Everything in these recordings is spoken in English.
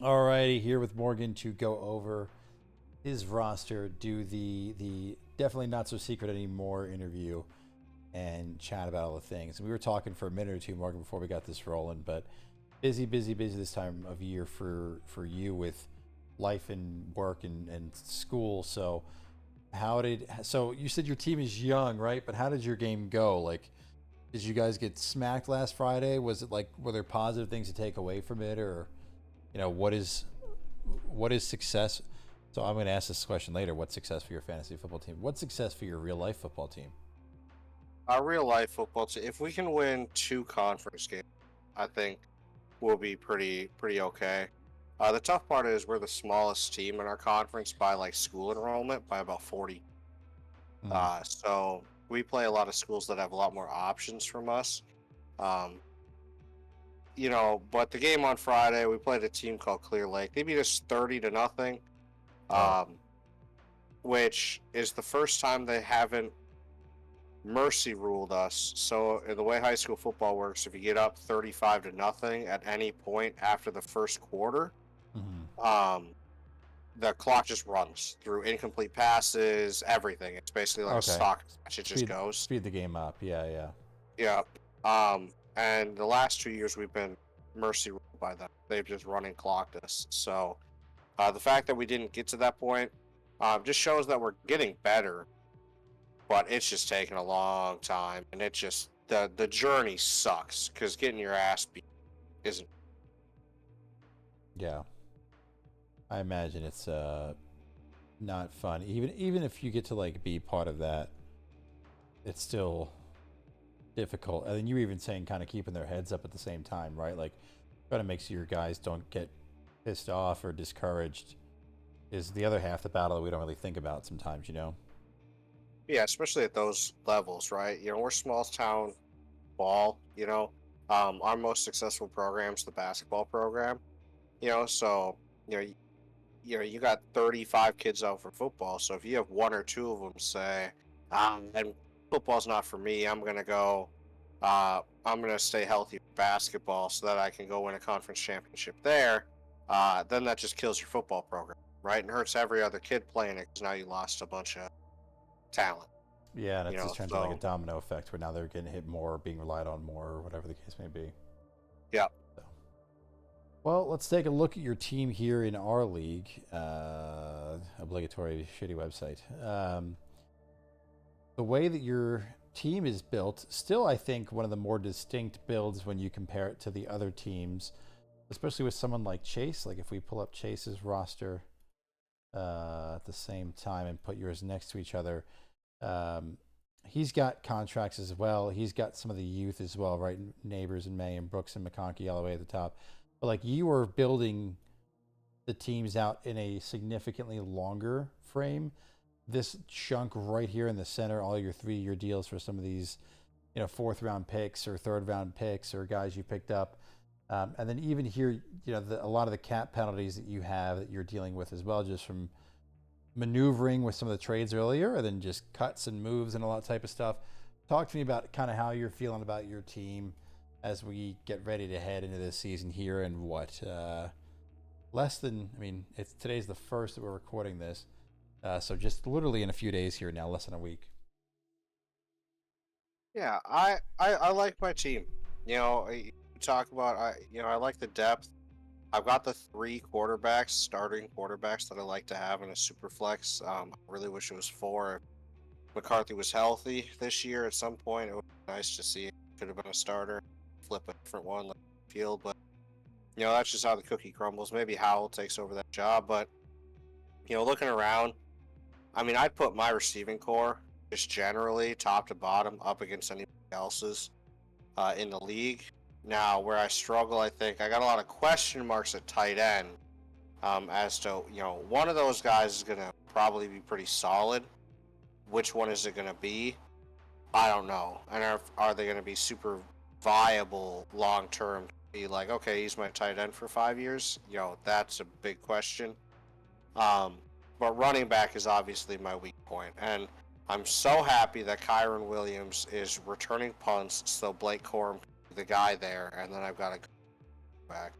Alrighty, here with Morgan to go over his roster, do the definitely not so secret anymore interview, and chat about all the things. We were talking for a minute or two, Morgan, before we got this rolling, but busy, busy, busy this time of year for you with life and work and school. So so you said your team is young, right? But how did your game go? Like, did you guys get smacked last Friday? Was it like, were there positive things to take away from it, or what is success? So I'm going to ask this question later. What's success for your fantasy football team? What's success for your real life football team? Our real life football team, if we can win two conference games, I think we'll be pretty okay. The tough part is we're the smallest team in our conference by like school enrollment by about 40. Mm. So we play a lot of schools that have a lot more options from us. Um, but the game on Friday, we played a team called Clear Lake. They beat us 30-0, Oh, um, which is the first time they haven't mercy ruled us. So the way high school football works, if you get up 35-0 at any point after the first quarter, mm-hmm. um, the clock just runs through incomplete passes, everything. It's basically like a Okay. stock match. It just Speed goes. speed the game up. Yeah, yeah. Yeah. And the last 2 years we've been mercy ruled by them. They've just running clocked us. So the fact that we didn't get to that point just shows that we're getting better, but it's just taking a long time, and it just the journey sucks because getting your ass beat isn't. Yeah. I imagine it's not fun. Even if you get to like be part of that, it's still difficult. And then you were even saying kind of keeping their heads up at the same time, right? Like trying to make sure your guys don't get pissed off or discouraged is the other half the battle that we don't really think about sometimes. Yeah, especially at those levels, right? We're small town ball. Our most successful program's the basketball program. So you know y- you got 35 kids out for football. So if you have one or two of them say, and football's not for me, I'm gonna stay healthy for basketball so that I can go win a conference championship there. Then that just kills your football program, right? And hurts every other kid playing it because now you lost a bunch of talent. Yeah, and it just turns into like a So domino effect where now they're getting hit more, being relied on more, or whatever the case may be. yeah, So, well, let's take a look at your team here in our league. Obligatory shitty website. The way that your team is built, still, I think, one of the more distinct builds when you compare it to the other teams, especially with someone like Chase. Like if we pull up Chase's roster at the same time and put yours next to each other, um, he's got contracts as well. He's got some of the youth as well, right? Neighbors and May and Brooks and McConkey all the way at the top. But like you are building the teams out in a significantly longer frame. This chunk right here in the center, all your 3 year deals for some of these, fourth round picks or third round picks or guys you picked up. And then even here, a lot of the cap penalties that you have that you're dealing with as well, just from maneuvering with some of the trades earlier, and then just cuts and moves and all that type of stuff. Talk to me about kind of how you're feeling about your team as we get ready to head into this season here, and what less than, I mean, it's today's the first that we're recording this, so just literally in a few days here now, less than a week. yeah, I like my team. You talk about I like the depth. I've got the three quarterbacks, starting quarterbacks that I like to have in a super flex. I really wish it was four. If McCarthy was healthy this year at some point, it would be nice to see. It could have been a starter, flip a different one like field, but that's just how the cookie crumbles. Maybe Howell takes over that job, but looking around, I mean, I'd put my receiving core just generally top to bottom up against anybody else's in the league. Now, where I struggle, I think I got a lot of question marks at tight end as to one of those guys is gonna probably be pretty solid. Which one is it gonna be? I don't know. And are they gonna be super viable long term? Be like, okay, he's my tight end for 5 years. That's a big question. Um, but running back is obviously my weak point, and I'm so happy that Kyron Williams is returning punts, so Blake Corum, the guy there, and then I've got to go back.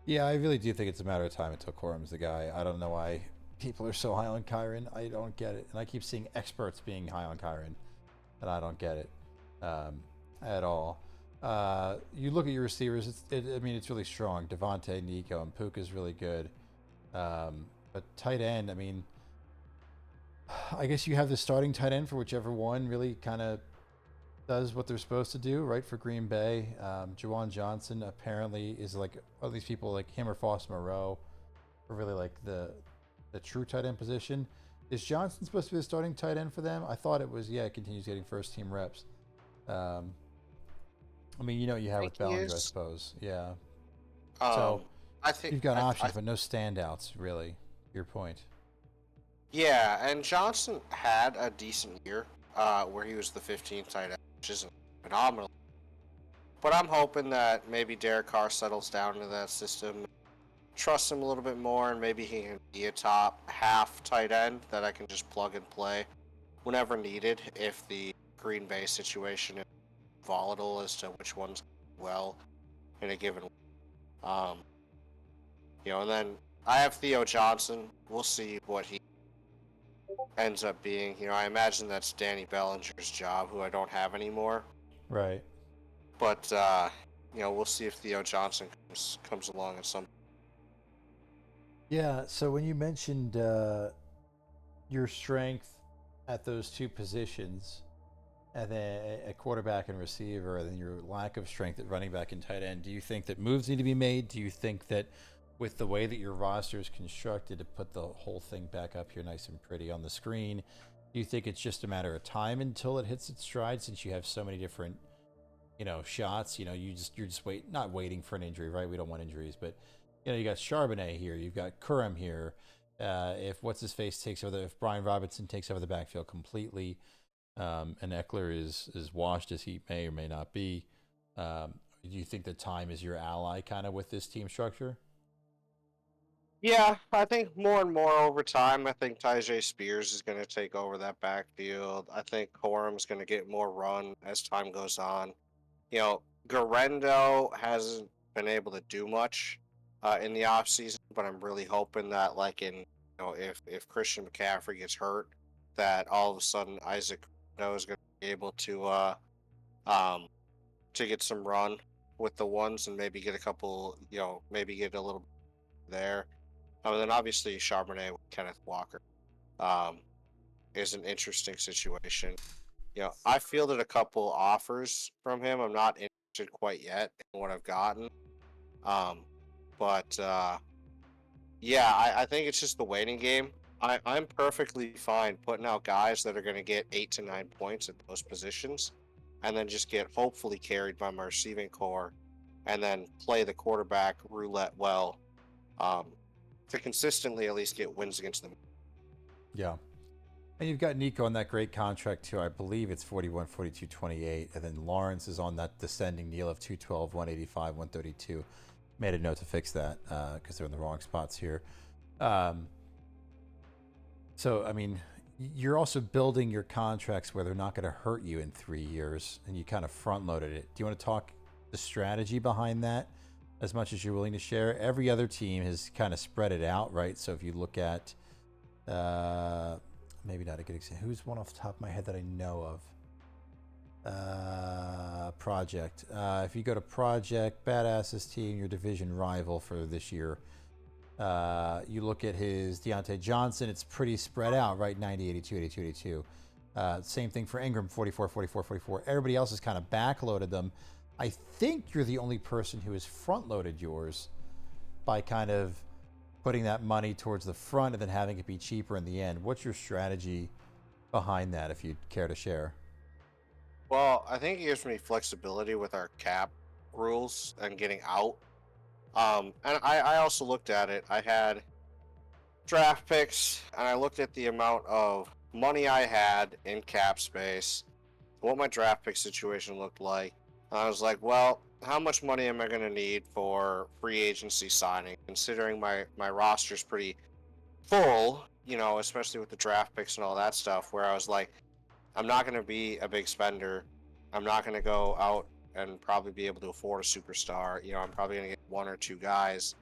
Yeah, I really do think it's a matter of time until Corum's the guy. I don't know why people are so high on Kyron. I don't get it. And I keep seeing experts being high on Kyron, and I don't get it at all. You look at your receivers, I mean, it's really strong. Devontae, Nico, and Puka's really good. But tight end, I mean, I guess you have the starting tight end for whichever one really kind of does what they're supposed to do, right? For Green Bay, Jawan Johnson apparently is like, at least people like him or Foster Moreau are really like the true tight end position. Is Johnson supposed to be the starting tight end for them? I thought it was. Yeah, it continues getting first team reps. Um, I mean, you know what you I have think with he Bellinger, I is. suppose. Yeah. So Um, I think you've got I options, but no standouts, really. Your point. yeah, and Johnson had a decent year, where he was the 15th tight end, which isn't phenomenal. But I'm hoping that maybe Derek Carr settles down into that system, trust him a little bit more, and maybe he can be a top half tight end that I can just plug and play whenever needed if the Green Bay situation is volatile as to which one's well in a given. Um, and then I have Theo Johnson. We'll see what he ends up being. I imagine that's Danny Bellinger's job, who I don't have anymore. Right. But we'll see if Theo Johnson comes along at some. Yeah. So when you mentioned your strength at those two positions, and then a quarterback and receiver, and then your lack of strength at running back and tight end, do you think that moves need to be made? Do you think that with the way that your roster is constructed to put the whole thing back up here nice and pretty on the screen, do you think it's just a matter of time until it hits its stride since you have so many different, shots? You're just not waiting for an injury, right? We don't want injuries, but you got Charbonnet here, you've got Curran here. If what's his face takes over, if Brian Robinson takes over the backfield completely, and Eckler is washed as he may or may not be. Do you think that time is your ally kind of with this team structure? Yeah, I think more and more over time, I think Tyjae Spears is going to take over that backfield. I think Corum's going to get more run as time goes on. Garendo hasn't been able to do much in the offseason, but I'm really hoping that, like, if Christian McCaffrey gets hurt, that all of a sudden Isaac Garendo is going to be able um, to get some run with the ones and maybe get a couple, maybe get a little there. And then obviously Charbonnet with Kenneth Walker um, is an interesting situation. I fielded a couple offers from him. I'm not interested quite yet in what I've gotten. Um, but yeah, I think it's just the waiting game. I'm perfectly fine putting out guys that are going to get 8 to 9 points at those positions and then just get hopefully carried by my receiving core and then play the quarterback roulette well um, to consistently at least get wins against them. Yeah. And you've got Nico on that great contract too. I believe it's 41, 42, 28. And then Lawrence is on that descending deal of 212, 185, 132. Made a note to fix that because they're in the wrong spots here. So, I mean, you're also building your contracts where they're not going to hurt you in 3 years, and you kind of front loaded it. Do you want to talk the strategy behind that as much as you're willing to share? Every other team has kind of spread it out, right? So if you look at, maybe not a good example. Who's one off the top of my head that I know of? Project. If you go to Project, Badass's team, your division rival for this year, you look at his Deontay Johnson, it's pretty spread out, right? 90, 82, 82, 82. Same thing for Ingram, 44, 44, 44. Everybody else has kind of backloaded them. I think you're the only person who has front loaded yours by kind of putting that money towards the front and then having it be cheaper in the end. What's your strategy behind that, if you'd care to share? Well, I think it gives me flexibility with our cap rules and getting out. And I also looked at it. I had draft picks, and I looked at the amount of money I had in cap space, what my draft pick situation looked like. And I was like, well, how much money am I going to need for free agency signing, considering my roster's pretty full, especially with the draft picks and all that stuff, where I was like, I'm not going to be a big spender. I'm not going to go out and probably be able to afford a superstar. I'm probably going to get one or two guys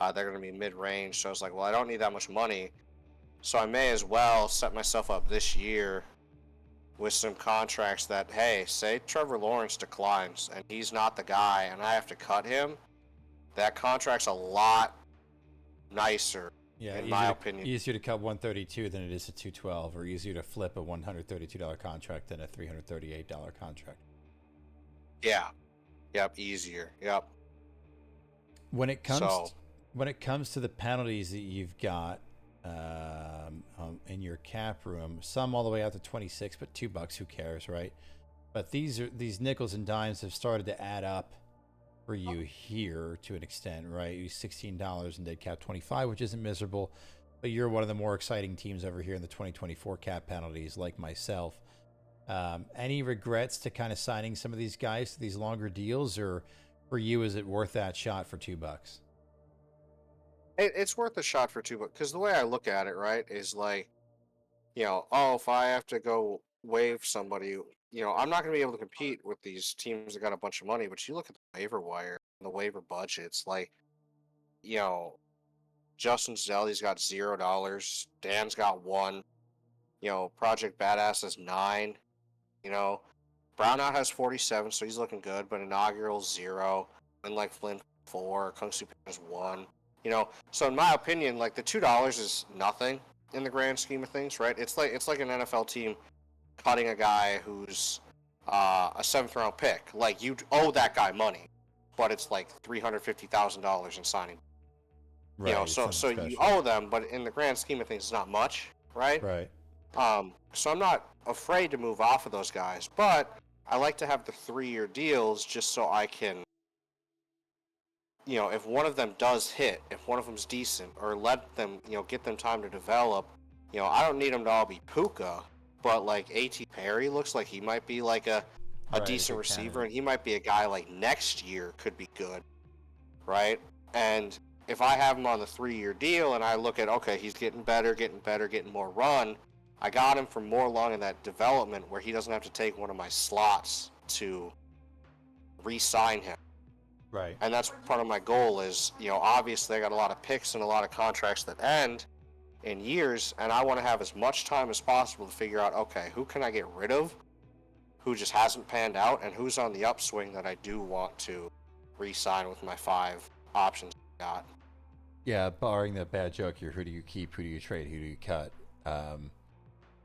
They're going to be mid-range. So I was like, well, I don't need that much money. So I may as well set myself up this year with some contracts that, hey, say Trevor Lawrence declines and he's not the guy and I have to cut him. That contract's a lot nicer, Yeah, in my opinion. easier to cut 132 than it is a 212, or easier to flip a $132 contract than a $338 contract. Yeah. Yep. Easier. Yep. When it comes to the penalties that you've got in your cap room, some all the way out to 26, but $2, who cares, right? But these nickels and dimes have started to add up for you here to an extent, right? You $16 in dead cap 25, which isn't miserable, but you're one of the more exciting teams over here in the 2024 cap penalties, like myself. Any regrets to kind of signing some of these guys to these longer deals, or for you, is it worth that shot for $2? It's worth a shot for $2 because the way I look at it, right, is like, oh, if I have to go waive somebody, I'm not going to be able to compete with these teams that got a bunch of money. But you look at the waiver wire, the waiver budgets, like, you know, Justin Zelly's got $0, Dan's got one, Project Badass has 9, you know, Brownout has 47, so he's looking good, but inaugural 0, and like Flynn 4, Kung Su Panda has 1, So in my opinion, like the $2 is nothing in the grand scheme of things, right? It's like an NFL team cutting a guy who's a 7th round pick. Like you owe that guy money, but it's like $350,000 in signing. Right. So you owe them, but in the grand scheme of things, it's not much, right? Right. So I'm not afraid to move off of those guys, but I like to have the 3-year deals just so I can, if one of them does hit, if one of them's decent, or let them, get them time to develop. I don't need them to all be Puka, but like A.T. Perry looks like he might be like a decent receiver, and he might be a guy like next year could be good, right? And if I have him on the 3-year deal and I look at, okay, he's getting better, getting more run, I got him for more long in that development where he doesn't have to take one of my slots to re-sign him. Right. And that's part of my goal is, obviously I got a lot of picks and a lot of contracts that end in years, and I want to have as much time as possible to figure out, okay, who can I get rid of, who just hasn't panned out, and who's on the upswing that I do want to re-sign with my 5 options I got. Yeah, barring the bad joke here, who do you keep, who do you trade, who do you cut?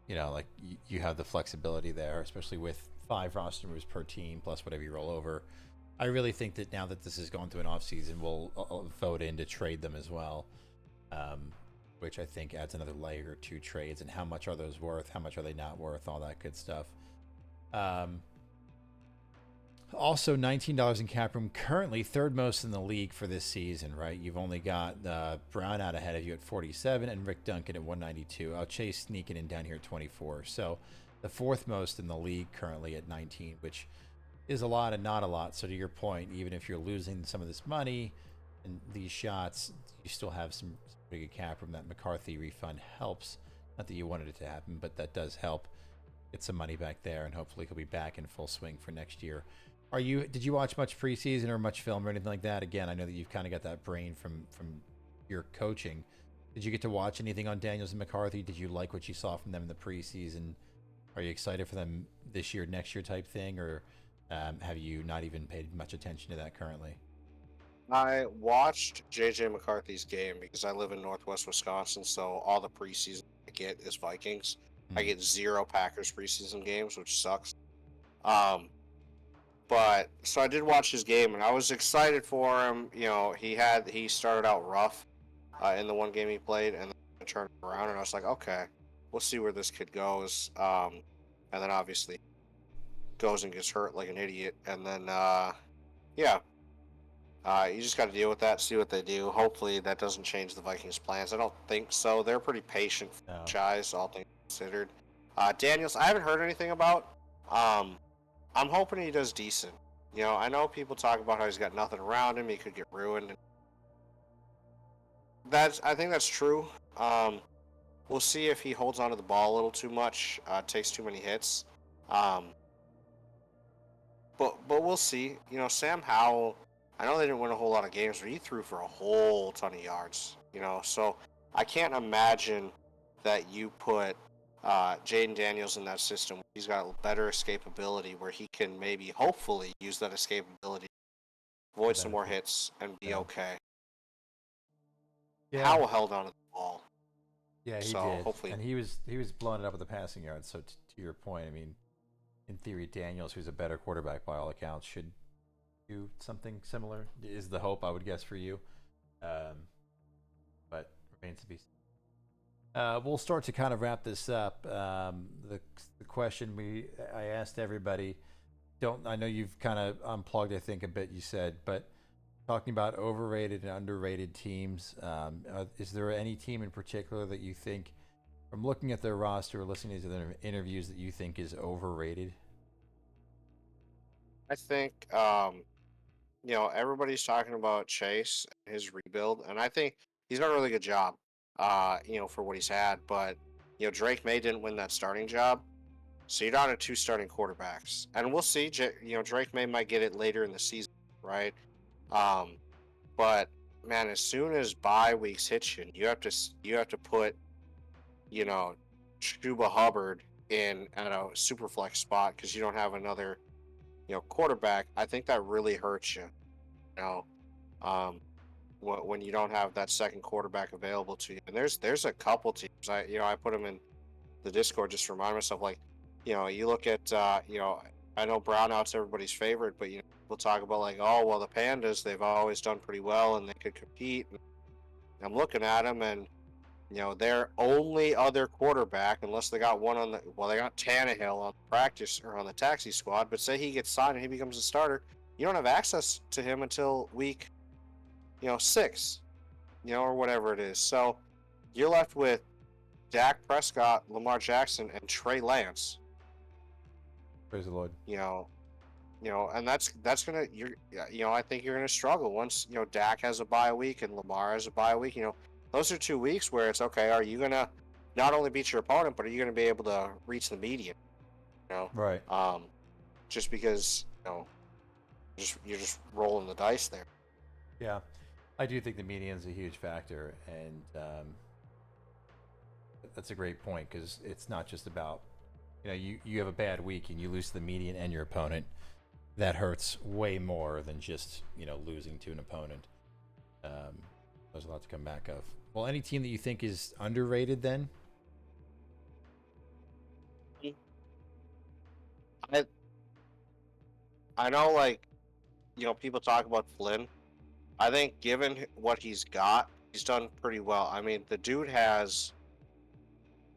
Like you have the flexibility there, especially with 5 roster moves per team plus whatever you roll over. I really think that now that this is going through an off season, we'll vote in to trade them as well, which I think adds another layer to trades. And how much are those worth? How much are they not worth? All that good stuff. Also, $19 in cap room, currently 3rd most in the league for this season, right? You've only got Brown out ahead of you at 47 and Rick Duncan at 192. Chase sneaking in down here at 24. So the 4th most in the league currently at 19, which is a lot and not a lot. So to your point, even if you're losing some of this money and these shots, you still have some pretty good cap room. That McCarthy refund helps. Not that you wanted it to happen, but that does help get some money back there, and hopefully he'll be back in full swing for next year. Did you watch much preseason or much film or anything like that? Again, I know that you've kind of got that brain from your coaching. Did you get to watch anything on Daniels and McCarthy? Did you like what you saw from them in the preseason? Are you excited for them this year, next year type thing, or have you not even paid much attention to that currently? I watched JJ McCarthy's game because I live in Northwest Wisconsin, so all the preseason I get is Vikings. I get 0 Packers preseason games, which sucks. But so I did watch his game, and I was excited for him. He started out rough in the one game he played, and then turned around, and I was like, okay, we'll see where this kid goes. And then obviously goes and gets hurt like an idiot, and then you just got to deal with that, see what they do. Hopefully that doesn't change the Vikings' plans. I don't think so. They're a pretty patient franchise, all things considered. Daniels, I haven't heard anything about. I'm hoping he does decent. I know people talk about how he's got nothing around him. He could get ruined. I think that's true. We'll see if he holds onto the ball a little too much, takes too many hits. But we'll see. Sam Howell I know they didn't win a whole lot of games, but he threw for a whole ton of yards. So I can't imagine that you put Jaden Daniels in that system. He's got better escapability, where he can maybe, hopefully, use that escapability, The avoid some more benefit. hits, and be Yeah. okay. Yeah. Howell held on to the ball, Yeah, he so did, hopefully, and he was blowing it up with the passing yards. So to your point, I mean, in theory, Daniels, who's a better quarterback by all accounts, should do something similar. Is the hope I would guess for you, but remains to be seen. We'll start to kind of wrap this up. The question I asked everybody. Don't I know you've kind of unplugged? I think a bit. You said, but talking about overrated and underrated teams, is there any team in particular that you think, from looking at their roster or listening to their interviews, that you think is overrated? I think everybody's talking about Chase and his rebuild, and I think he's done a really good job. For what he's had, but Drake May didn't win that starting job, so you're down to two starting quarterbacks, and we'll see. Drake May might get it later in the season, right? Um, but man, as soon as bye weeks hit you, you have to put you know Chuba Hubbard in at a super flex spot because you don't have another quarterback. I think that really hurts you. You know, um, when you don't have that second quarterback available to you. And there's a couple teams. I put them in the Discord just to remind myself. Like, you look at I know Brownout's everybody's favorite, but people talk about, like, oh well, the Pandas, they've always done pretty well and they could compete. And I'm looking at them, and their only other quarterback, unless they got one they got Tannehill on practice or on the taxi squad, but say he gets signed and he becomes a starter, you don't have access to him until week 6, or whatever it is. So you're left with Dak Prescott, Lamar Jackson, and Trey Lance. Praise the Lord. You know, and that's gonna I think you're gonna struggle once Dak has a bye week and Lamar has a bye week. Those are 2 weeks where it's okay. Are you gonna not only beat your opponent, but are you gonna be able to reach the median? You know, Right. um, just because you're just rolling the dice there. Yeah, I do think the median's a huge factor, and that's a great point because it's not just about you have a bad week and you lose to the median and your opponent. That hurts way more than just losing to an opponent. Um, there's a lot to come back of. Well, any team that you think is underrated, then? I I know, like, people talk about Flynn. I think given what he's got, he's done pretty well. I mean, the dude has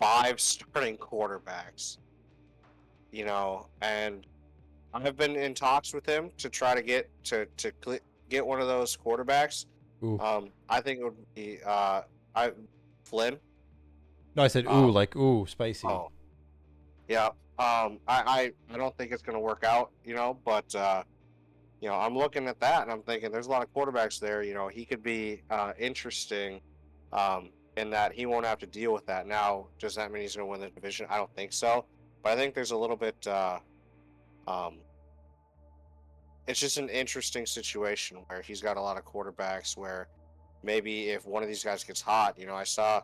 five starting quarterbacks, and I've been in talks with him to try to get one of those quarterbacks. Ooh. I think it would be I Flynn. No, I said ooh, Um, like ooh, spicy. oh yeah. I don't think it's gonna work out, but I'm looking at that and I'm thinking there's a lot of quarterbacks there. He could be interesting, in that he won't have to deal with that. Now, does that mean he's going to win the division? I don't think so. But I think there's a little bit. Um, it's just an interesting situation where he's got a lot of quarterbacks. Where maybe if one of these guys gets hot, I saw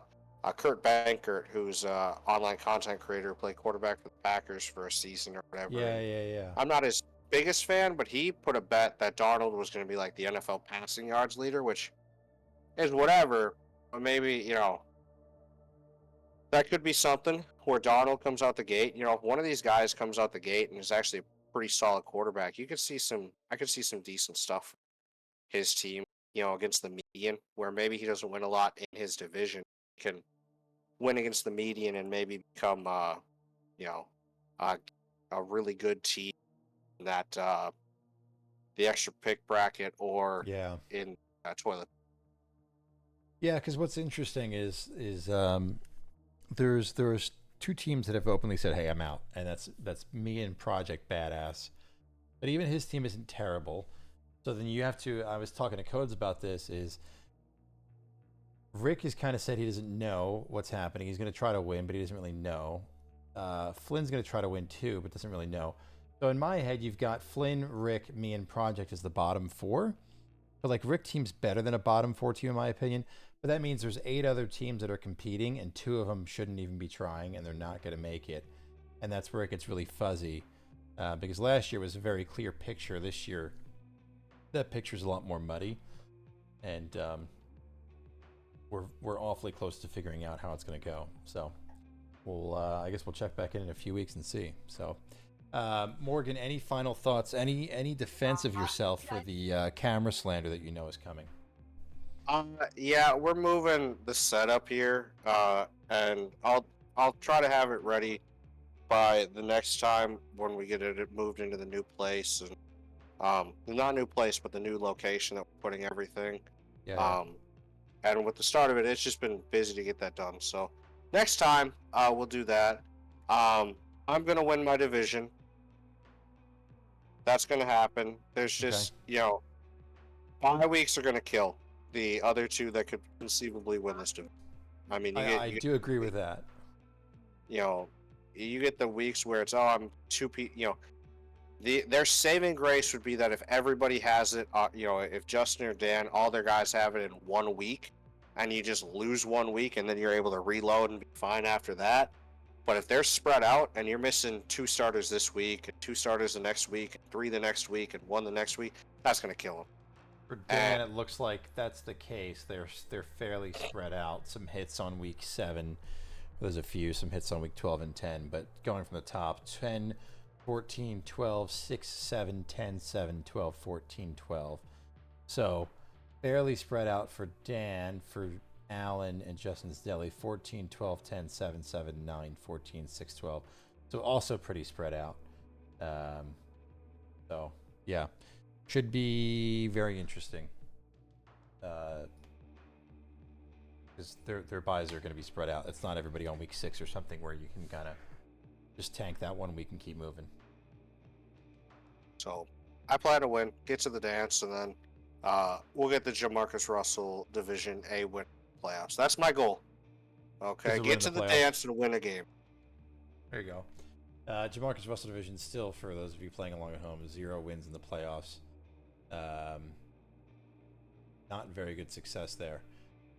Kurt Bankert, who's a online content creator, play quarterback for the Packers for a season or whatever, Yeah, and yeah, yeah. I'm not his biggest fan, but he put a bet that Darnold was going to be like the NFL passing yards leader, which is whatever. But maybe, that could be something where Darnold comes out the gate. If one of these guys comes out the gate and is actually a pretty solid quarterback, I could see some decent stuff from his team, against the median, where maybe he doesn't win a lot in his division. He can win against the median and maybe become, you know, uh, a really good team that the extra pick bracket or Yeah. in toilet. Yeah, because what's interesting is there's two teams that have openly said, "Hey, I'm out," and that's me and Project Badass. But even his team isn't terrible. So then you have to. I was talking to Codes about this. Is Rick has kind of said he doesn't know what's happening. He's going to try to win, but he doesn't really know. Flynn's going to try to win too, but doesn't really know. So in my head, you've got Flynn, Rick, me, and Project as the bottom four. But like Rick team's better than a bottom 4 team in my opinion. But that means there's 8 other teams that are competing, and 2 of them shouldn't even be trying, and they're not going to make it. And that's where it gets really fuzzy. Because last year was a very clear picture. This year, that picture's a lot more muddy, and we're awfully close to figuring out how it's going to go. So we'll I guess we'll check back in a few weeks and see. So Morgan, any final thoughts? Any defense of yourself for the camera slander that you know is coming? Yeah, we're moving the setup here, and I'll try to have it ready by the next time when we get it moved into the new place, and not new place, but the new location that we're putting everything. Yeah, yeah. Um, and with the start of it, it's just been busy to get that done. So next time, we'll do that. I'm gonna win my division. That's gonna happen. There's Okay. just, 5 weeks are gonna kill the other two that could conceivably win this division. I mean, I do agree with that. you know, you get the weeks where it's, oh, I'm their saving grace would be that if everybody has it, if Justin or Dan, all their guys have it in 1 week, and you just lose 1 week, and then you're able to reload and be fine after that. But if they're spread out and you're missing 2 starters this week, and 2 starters the next week, and 3 the next week, and 1 the next week, that's gonna kill them. For Dan, it looks like that's the case. They're fairly spread out. Some hits on week 7. There's a few, some hits on week 12 and 10, but going from the top, 10, 14, 12, 6, 7, 10, 7, 12, 14, 12. So fairly spread out for Dan, for Alan and Justin's Deli, 14, 12, 10, 7, 7, 9, 14, 6, 12. So also pretty spread out. So yeah, should be very interesting. Because their buys are going to be spread out. It's not everybody on week 6 or something where you can kind of just tank that 1 week and keep moving. So I plan to win, get to the dance, and then we'll get the Jamarcus Russell Division A win playoffs. That's my goal. Okay, get to the dance and win a game. There you go. Jamarcus Russell Division still, for those of you playing along at home, 0 wins in the playoffs. Not very good success there.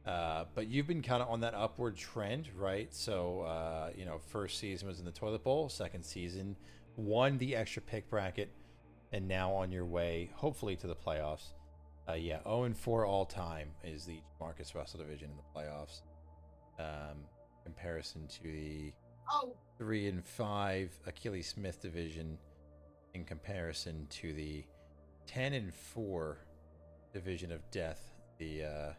But you've been kind of on that upward trend, right? So, first season was in the toilet bowl. Second season, won the extra pick bracket, and now on your way, hopefully, to the playoffs. 0-4 all time is the Marcus Russell Division in the playoffs. Comparison to the 3-5 Achilles Smith Division, in comparison to the 10-4 Division of Death. I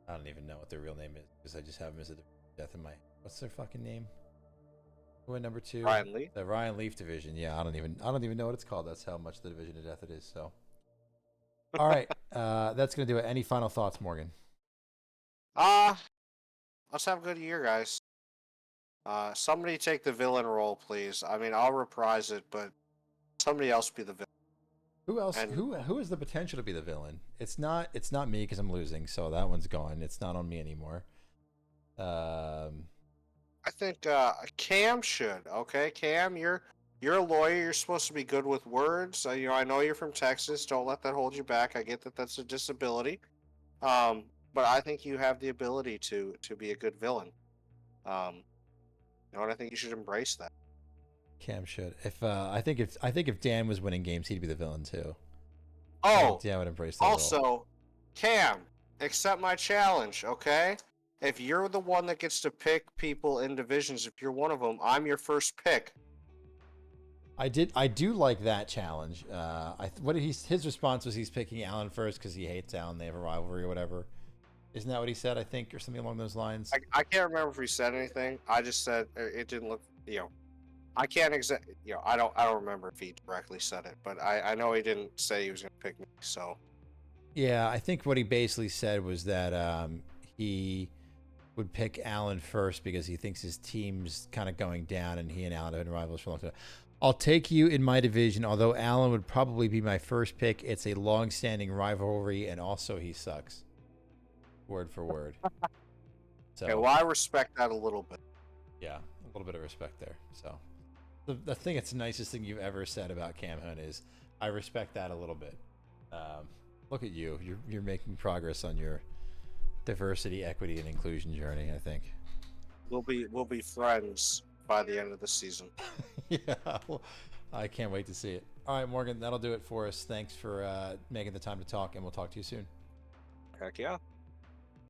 don't even know what their real name is because I just have them as a death in my. What's their fucking name? Who went number 2? Ryan Leaf. The Ryan Leaf division. Yeah, I don't even know what it's called. That's how much the division of death it is. So, all right, that's gonna do it. Any final thoughts, Morgan? Let's have a good year, guys. Somebody take the villain role, please. I mean, I'll reprise it, but somebody else be the villain. Who else? Who has the potential to be the villain? It's not me because I'm losing, so that one's gone. It's not on me anymore. I think Cam should. Okay, Cam, you're a lawyer. You're supposed to be good with words. I know you're from Texas. Don't let that hold you back. I get that that's a disability. But I think you have the ability to be a good villain. And I think you should embrace that. Cam should. I think if Dan was winning games, he'd be the villain too. Oh, Dan would embrace that also, role. Cam, accept my challenge, okay? If you're the one that gets to pick people in divisions, if you're one of them, I'm your first pick. I do like that challenge. His response was he's picking Allen first because he hates Allen. They have a rivalry or whatever. Isn't that what he said? I think, or something along those lines. I can't remember if he said anything. I just said it didn't look. I can't I don't remember if he directly said it, but I know he didn't say he was going to pick me. So. Yeah, I think what he basically said was that he would pick Allen first because he thinks his team's kind of going down, and he and Allen have been rivals for a long time. I'll take you in my division, although Allen would probably be my first pick. It's a long-standing rivalry, and also he sucks. Word for word. So, okay, well, I respect that a little bit. Yeah, a little bit of respect there. So, the thing that's the nicest thing you've ever said about Cam Hunt is, I respect that a little bit. Look at you. You're making progress on your diversity, equity, and inclusion journey, I think. We'll be friends by the end of the season. Yeah, well, I can't wait to see it. All right, Morgan, that'll do it for us. Thanks for making the time to talk, and we'll talk to you soon. Heck yeah.